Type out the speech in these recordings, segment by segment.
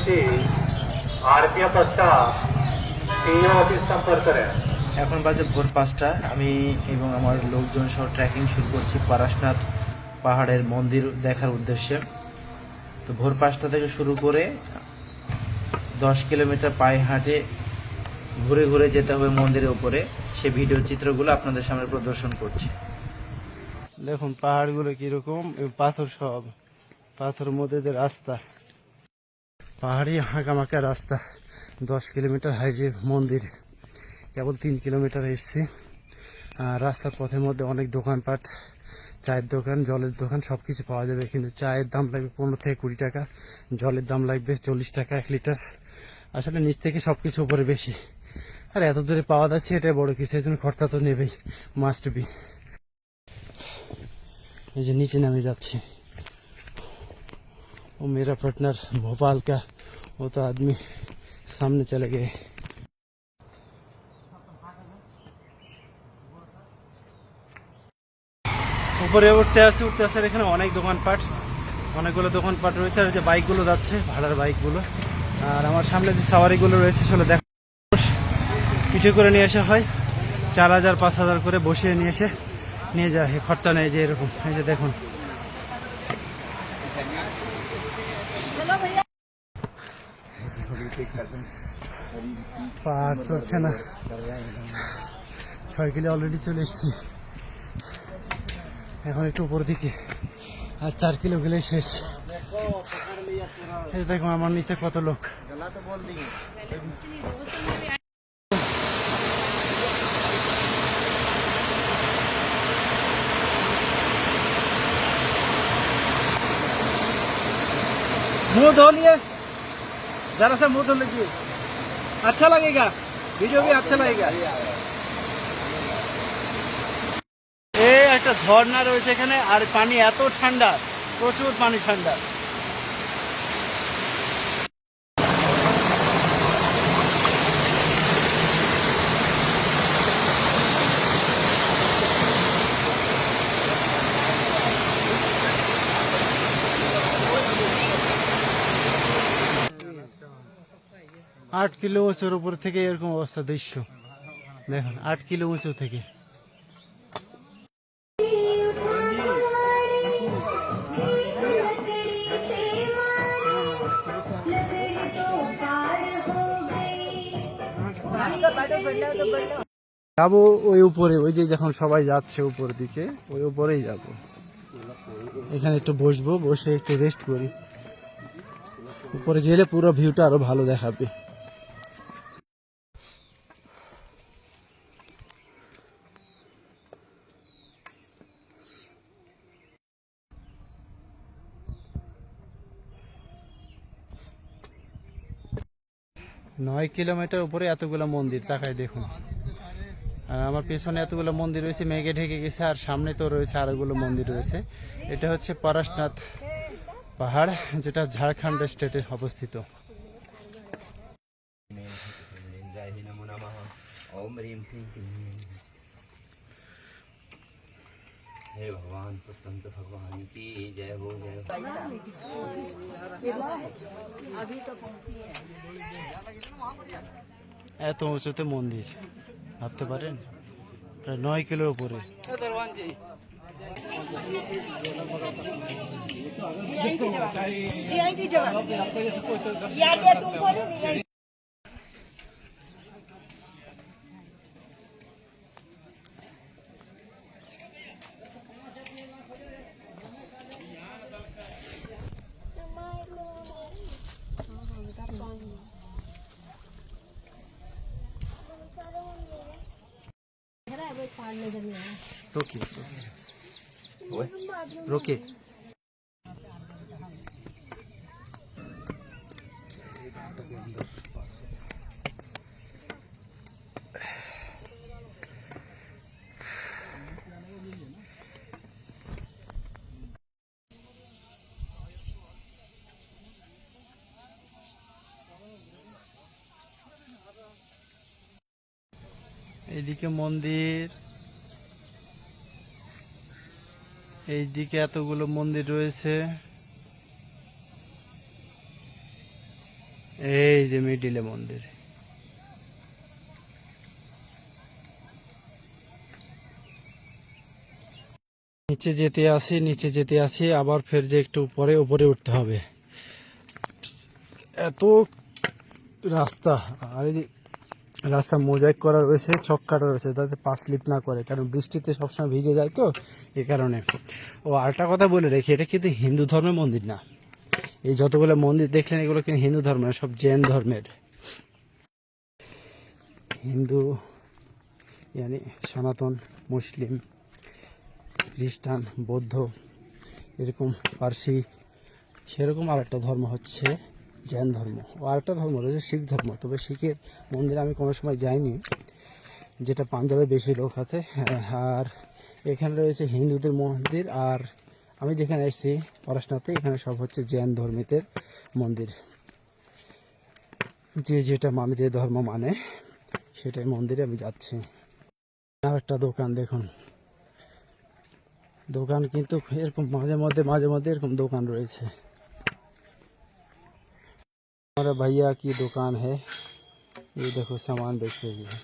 व्यक्ती RPF PO office সম্পর্ক করেন। এখন বাজে ভোর 5টা। আমি এবং আমার লোকজন সহ ট্রেকিং শুরু করছি পারশনাথ পাহাড়ের মন্দির দেখার উদ্দেশ্যে। তো ভোর 5টা থেকে শুরু করে 10 কিলোমিটার পায়ে হাঁটে ঘুরে ঘুরে যেতে হবে মন্দিরের উপরে। সেই ভিডিও চিত্রগুলো আপনাদের সামনে প্রদর্শন করছি। দেখুন পাহাড়গুলো কিরকম, পাথর, সব পাথরের মধ্যে যে রাস্তা, পাহাড়ি হাঁকামাকা রাস্তা। 10 কিলোমিটার হাইটে মন্দির, কেবল 3 কিলোমিটার এসছি। রাস্তার পথের মধ্যে অনেক দোকানপাট, চায়ের দোকান, জলের দোকান, সব কিছু পাওয়া যাবে। কিন্তু চায়ের দাম লাগবে 15 থেকে 20 টাকা, জলের দাম লাগবে 40 টাকা 1 লিটার। আসলে নিচ থেকে সব কিছু উপরে বেশি, আর এত দূরে পাওয়া যাচ্ছে এটাই বড় কিছু, এই জন্য খরচা তো নেবেই, মাস্ট বি। এই যে নিচে নামে যাচ্ছে। वो मेरा पार्टनर भोपाल का, वो तो आदमी सामने चले गए। উপরে উঠতে আসে এখানে অনেক দোকানপাট, অনেকগুলো দোকানপাট রয়েছে। আর যে বাইকগুলো যাচ্ছে, ভাড়ার বাইকগুলো, আর আমার সামনে যে সাওয়ারিগুলো রয়েছে সেগুলো দেখ, পিঠে করে নিয়ে আসা হয়, 4000 5000 করে বসিয়ে নিয়ে যায়, খরচা নেই যে এরকম। এই যে দেখুন, পাহাড় চলছে না, 6 কিলো অলরেডি চলে এসেছি। এখন একটু উপর দিকে, আর 4 কিলো গেলে শেষ। এই দেখুন আমার নিচে কত লোক। मुंह धो लिए, जरा सा मुंह धो लीजिए, अच्छा लगेगा, वीडियो भी अच्छा लगेगा। এই একটা ঝর্ণা রয়েছে এখানে, আর পানি এত ঠান্ডা, প্রচুর পানি ঠান্ডা। आठ किलो উঁচুর উপর থেকে এরকম অবস্থা, দৃশ্য দেখুন, 8 কিলো উঁচু থেকে। যাবো ওই উপরে, ওই যে যখন সবাই যাচ্ছে উপর দিকে, ওই উপরেই যাব। এখানে একটু বসবো, বসে একটু রেস্ট করি। উপরে গেলে পুরো ভিউটা আরো ভালো দেখাবে। নয় কিলোমিটার উপরে এতগুলো মন্দির, তাকায় দেখুন। আর আমার পেছনে এতগুলো মন্দির রয়েছে, মেঘে ঢেকে গেছে, আর সামনে তো রয়েছে আরোগুলো মন্দির রয়েছে। এটা হচ্ছে পারশনাথ পাহাড়, যেটা ঝাড়খণ্ড স্টেটে অবস্থিত। हे भगवान, पुस्तंत भगवान की जय हो, जय हो। এত উঁচুতে মন্দির, ভাবতে পারেন, প্রায় 9 কিলোর উপরে। रोके रोके এদিকে মন্দির, এইদিকে এতগুলো মন্দির রয়েছে। এই যে মিডিলে মন্দির। নিচে যেতে আসি আবার ফের যে একটু উপরে উঠতে হবে। এত রাস্তা, আর এই যে রাস্তা মোজাইক করা রয়েছে, ছক কাটা রয়েছে যাতে পা স্লিপ না করে, কারণ বৃষ্টিতে সবসময় ভিজে যায় তো এই কারণে। ও আরেকটা কথা বলে রেখে, এটা কিন্তু হিন্দু ধর্মের মন্দির না। এই যতগুলো মন্দির দেখলেন এগুলো কিন্তু হিন্দু ধর্মের, সব জৈন ধর্মের। হিন্দু মানে সনাতন, মুসলিম, খ্রিস্টান, বৌদ্ধ, এরকম পার্সি, সেরকম আরেকটা ধর্ম হচ্ছে জৈন ধর্ম। ও আরেকটা ধর্ম রয়েছে শিখ ধর্ম। তবে শিখের মন্দিরে আমি কোনো সময় যাইনি, যেটা পাঞ্জাবে বেশি লোক আছে। আর এখানে রয়েছে হিন্দুদের মন্দির, আর আমি যেখানে এসেছি পড়াশোনাতে, এখানে সব হচ্ছে জৈন ধর্মীদের মন্দির। যেটা মানে, যে ধর্ম মানে সেটাই মন্দিরে আমি যাচ্ছি। আর একটা দোকান দেখুন, দোকান কিন্তু এরকম মাঝে মধ্যে এরকম দোকান রয়েছে। हमारा भैया की दुकान है, ये देखो सामान बेच रही है।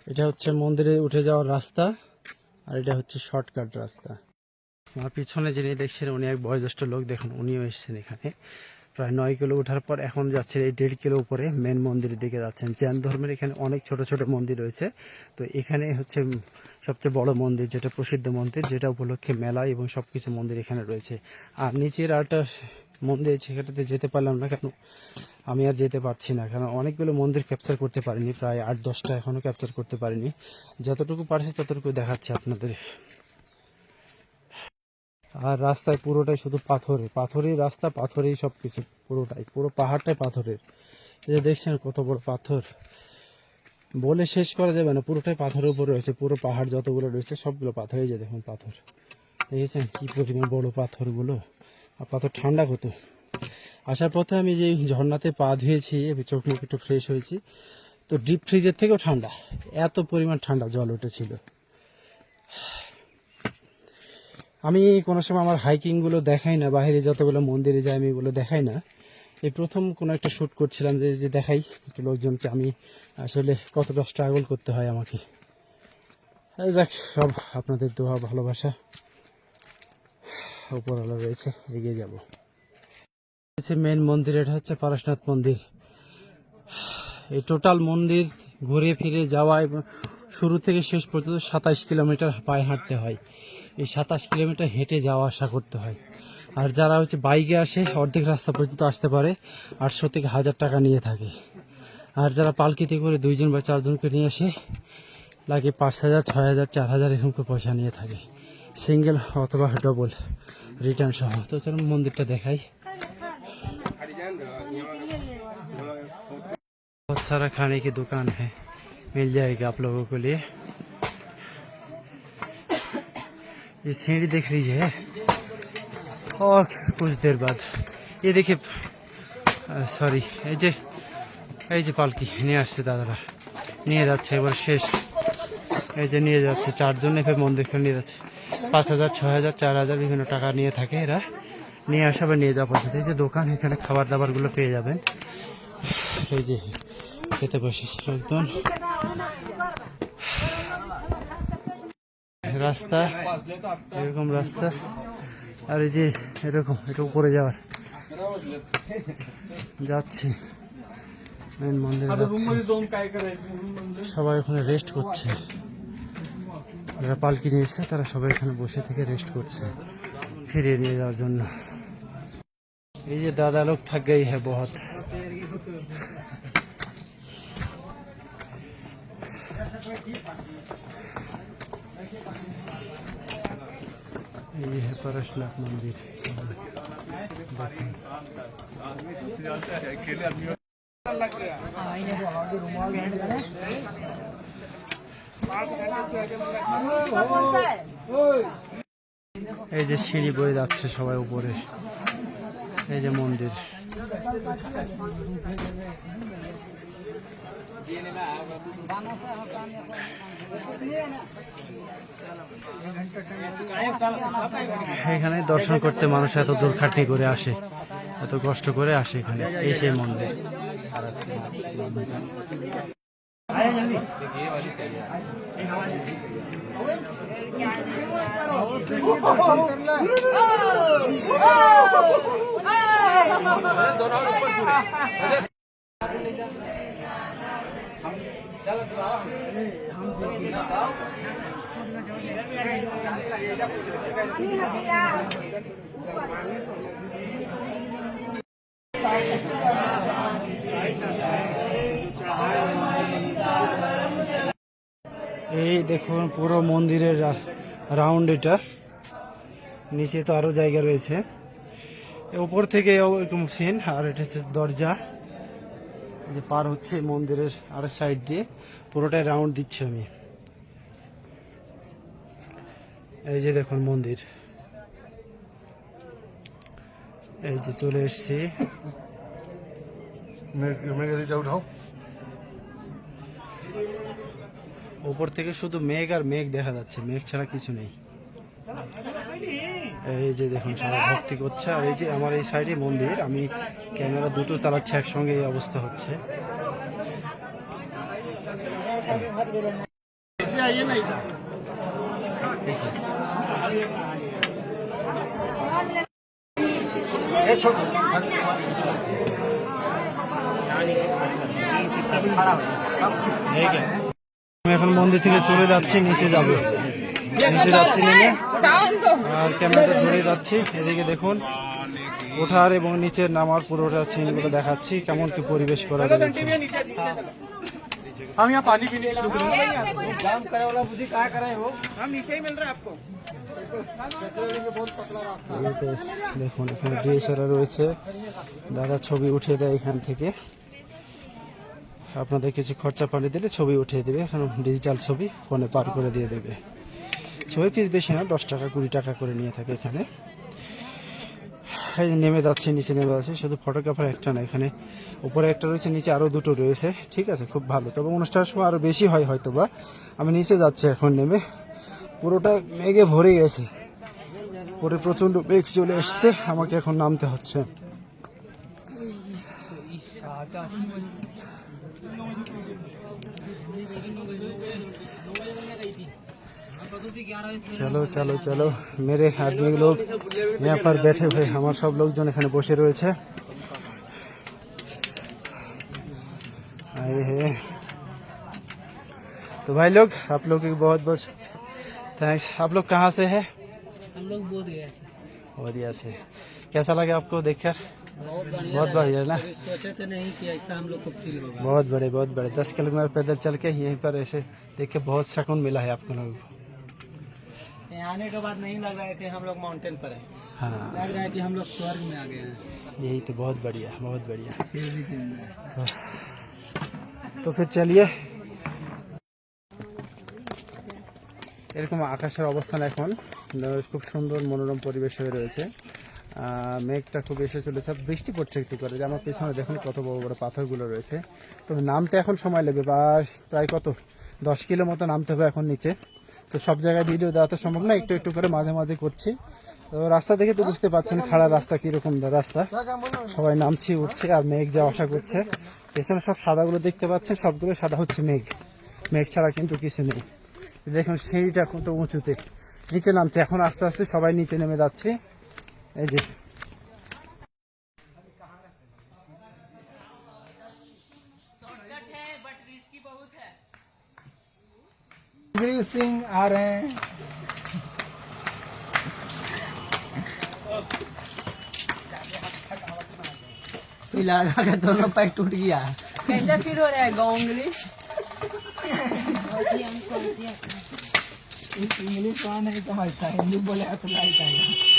এটা হচ্ছে মন্দিরে উঠে যাওয়ার রাস্তা, আর এটা হচ্ছে শর্টকাট রাস্তা। আমার পিছনে যিনি দেখছেন উনি এক বয়োজ্যেষ্ঠ লোক, দেখুন উনিও এসেছেন এখানে। প্রায় 9 কিলো ওঠার পর এখন যাচ্ছেন এই 1.5 কিলো উপরে মেন মন্দিরের দিকে যাচ্ছেন। জৈন ধর্মের এখানে অনেক ছোট ছোট মন্দির রয়েছে, তো এখানে হচ্ছে সবচেয়ে বড় মন্দির, যেটা প্রসিদ্ধ মন্দির, যেটা উপলক্ষে মেলা এবং সব কিছু মন্দির এখানে রয়েছে। আর নিচের আরেকটা মন্দির, সেখানটাতে যেতে পারলাম না, কেন আমি আর যেতে পারছি না, কারণ অনেকগুলো মন্দির ক্যাপচার করতে পারিনি, প্রায় 8-10টা এখনও ক্যাপচার করতে পারিনি। যতটুকু পারছি ততটুকু দেখাচ্ছি আপনাদের। আর রাস্তায় পুরোটাই শুধু পাথরের রাস্তা, পাথরেই সব কিছু, পুরো পাহাড়টাই পাথরের। এই যে দেখছেন কত বড় পাথর, বলে শেষ করা যাবে না, পুরোটাই পাথরের উপর রয়েছে। পুরো পাহাড় যতগুলো রয়েছে সবগুলো পাথর। এই যে দেখুন পাথর, দেখেছেন কি পরিমাণ বড় পাথরগুলো। আর পাথর ঠান্ডা কত। আসার পথে আমি যে ঝর্ণাতে পা ধুয়েছি, চোখ মুখ একটু ফ্রেশ হয়েছি, তো ডিপ ফ্রিজের থেকেও ঠান্ডা, এত পরিমাণ ঠান্ডা জল উঠেছিল। আমি কোনো সময় আমার হাইকিংগুলো দেখাই না, বাইরে যতগুলো মন্দিরে যাই আমি এগুলো দেখাই না। এই প্রথম কোনো একটা শ্যুট করছিলাম, যে দেখাই একটু লোকজনকে আমি আসলে কতটা স্ট্রাগল করতে হয় আমাকে। যাক, সব আপনাদের দোয়া ভালোবাসা, উপরওয়ালা রয়েছে, এগিয়ে যাব। মেন মন্দির, এটা হচ্ছে পারশনাথ মন্দির। এই টোটাল মন্দির ঘুরে ফিরে যাওয়া এবং শুরু থেকে শেষ পর্যন্ত 27 কিলোমিটার পায়ে হাঁটতে হয়। এই 27 কিলোমিটার হেঁটে যাওয়া আসা করতে হয়। আর যারা হচ্ছে বাইকে আসে, অর্ধেক রাস্তা পর্যন্ত আসতে পারে, 800 থেকে 1000 টাকা নিয়ে থাকে। আর যারা পালকিতে করে 2 জন বা 4 জনকে নিয়ে আসে, লাগে 5000, 6000, 4000 এরকম করে পয়সা নিয়ে থাকে, সিঙ্গেল অথবা ডবল রিটার্ন সহ। তো চলুন মন্দিরটা দেখাই। बहुत सारा खाने की दुकान है, मिल जाएगा आप लोगों के लिए। ये सीढ़ी दिख रही है, और कुछ देर बाद ये देखिए, সরি, এই যে পালকি নিয়ে আসছে দাদারা, নিয়ে যাচ্ছে এবার শেষ। এই যে নিয়ে যাচ্ছে 4 জন এভাবে মন্দিরকে নিয়ে যাচ্ছে। 5000, 6000, 4000 বিভিন্ন টাকা নিয়ে থাকে এরা, নিয়ে আসা বা নিয়ে যাওয়া পর্যন্ত। এই যে দোকান, এখানে খাবার দাবারগুলো পেয়ে যাবেন। এই যে খেতে বসেছে একদম। রাস্তা এরকম রাস্তা, আর এই যে এরকম, এটা উপরে যাওয়ার যাচ্ছি, মেন মন্দিরে যাচ্ছি। সবাই ওখানে রেস্ট করছে, যারা পালকি নিয়েছে তারা সবাই এখানে বসে থেকে রেস্ট করছে ফিরিয়ে নিয়ে যাওয়ার জন্য। এই যে দাদা লোক থাক গই হ্যাঁ বহুত। ये है परशनाथ मंदिर। এই যে সিঁড়ি বয়ে যাচ্ছে সবাই উপরে, এই যে মন্দির। এখানে দর্শন করতে মানুষ এত দূর খাটনি করে আসে, এত কষ্ট করে আসে এখানে, এই সেই মন্দির। এই দেখুন পুরো মন্দিরের রাউন্ড, এটা নিচে তো আরো জায়গা রয়েছে, উপর থেকে এরকম সিন। আর এটা হচ্ছে দরজা, যে পার হচ্ছে মন্দিরের আর সাইড দিয়ে, পুরোটাই রাউন্ড দিচ্ছি আমি। এই যে দেখুন মন্দির, এই যে চলে এসছি। উপর থেকে শুধু মেঘ আর মেঘ দেখা যাচ্ছে, মেঘ ছাড়া কিছু নেই। এই যে দেখুন সবাই ভক্তি করছে, আর এই যে আমার এই সাইডে মন্দির, আমি ক্যামেরা দুটো চালাচ্ছি একসঙ্গে, এই অবস্থা হচ্ছে। আমি এখন মন্দির থেকে চলে যাচ্ছি, নিচে যাবো, নিচে যাচ্ছি নেমে, আর ক্যামেরাটা ধরে যাচ্ছি। এদিকে দেখুন ওঠার এবং নিচের নামার পুরোটা সিনগুলো দেখাচ্ছি, কেমন কি পরিবেশ করা রয়েছে। हम यहाँ पानी पीने के लिए रुक रहे हैं। जाम करे वाला बुद्धि क्या करे वो? हम नीचे ही मिल रहा है आपको। এতে দেখুন এখানে ডিএসএলআর রয়েছে, দাদা ছবি উঠিয়ে দেয় এখান থেকে। আপনাদের কিছু খরচা পানি দিলে ছবি উঠিয়ে দেবে, এখানে ডিজিটাল ছবি ফোনে পার করে দিয়ে দেবে। ছবি পিস বেশি না, 10 টাকা 20 টাকা করে নিয়ে থাকে এখানে। এই যে নেমে যাচ্ছে, নিচে নেমে যাচ্ছে, শুধু ফটোগ্রাফার একটা না, এখানে উপরে একটা রয়েছে, নিচে আরো দুটো রয়েছে। ঠিক আছে, খুব ভালো। তবে অনুষ্ঠানের সময় আরো বেশি হয় হয়তো বা। আমি নিচে যাচ্ছি এখন নেমে, পুরোটা মেঘে ভরে গেছে, পরে প্রচন্ড মেঘ চলে এসছে, আমাকে এখন নামতে হচ্ছে। चलो चलो चलो मेरे आदमी लोग यहाँ पर बैठे हुए, हमारे सब लोग जो एखाने बसे रয়েছে आए हैं। तो भाई लोग आप लोग की बहुत बहुत थैंक्स। आप लोग कहाँ से हैं? हम लोग बोधगया से। बोधगया से। कैसा लगा आपको देखकर? बहुत बढ़िया ना, सोचे तो नहीं कि ऐसा हम लोग को फील होगा। बहुत बड़े 10 किलोमीटर पैदल चल के यहीं पर ऐसे देख के बहुत सुकून मिला है आपको लोगों को। यहाँ आने के बाद नहीं लग रहा है कि हम लोग माउंटेन पर हैं, हाँ लग रहा है कि हम लोग स्वर्ग में आ गए हैं। यही तो, बहुत बढ़िया बहुत बढ़िया। तो फिर चलिए, এরকম আকাশের অবস্থান এখন খুব সুন্দর মনোরম পরিবেশ হয়ে রয়েছে। মেঘটা খুব এসে চলেছে, বৃষ্টি পড়ছে একটু করে। আমার পেছনে দেখুন কত বড় বড় পাথরগুলো রয়েছে। তো নামতে এখন সময় লাগবে, প্রায় কত 10 কিলো মতো নামতে হবে এখন নিচে। তো সব জায়গায় ভিডিও দেওয়া তো সম্ভব না, একটু একটু করে মাঝে মাঝে করছি। তো রাস্তা দেখে তো বুঝতে পারছেন খাড়া রাস্তা, কিরকম রাস্তা। সবাই নামছি উঠছে, আর মেঘ যাওয়া আসা করছে। পেছনে সব সাদাগুলো দেখতে পাচ্ছেন, সবগুলো সাদা হচ্ছে মেঘ, মেঘ ছাড়া কিন্তু কিছু নেই। দেখুন সিঁড়িটা কত উঁচুতে, নিচে নামছে এখন আস্তে আস্তে, সবাই নিচে নেমে যাচ্ছে। এই যে वीर सिंह आ रहे हैं। लगा के दोनों पैर टूट गया। कैसे फिर हो रहा है गाँव इंग्लिश? इंग्लिश कौन नहीं समझता, हिंदी बोले तो लाइट आएगा।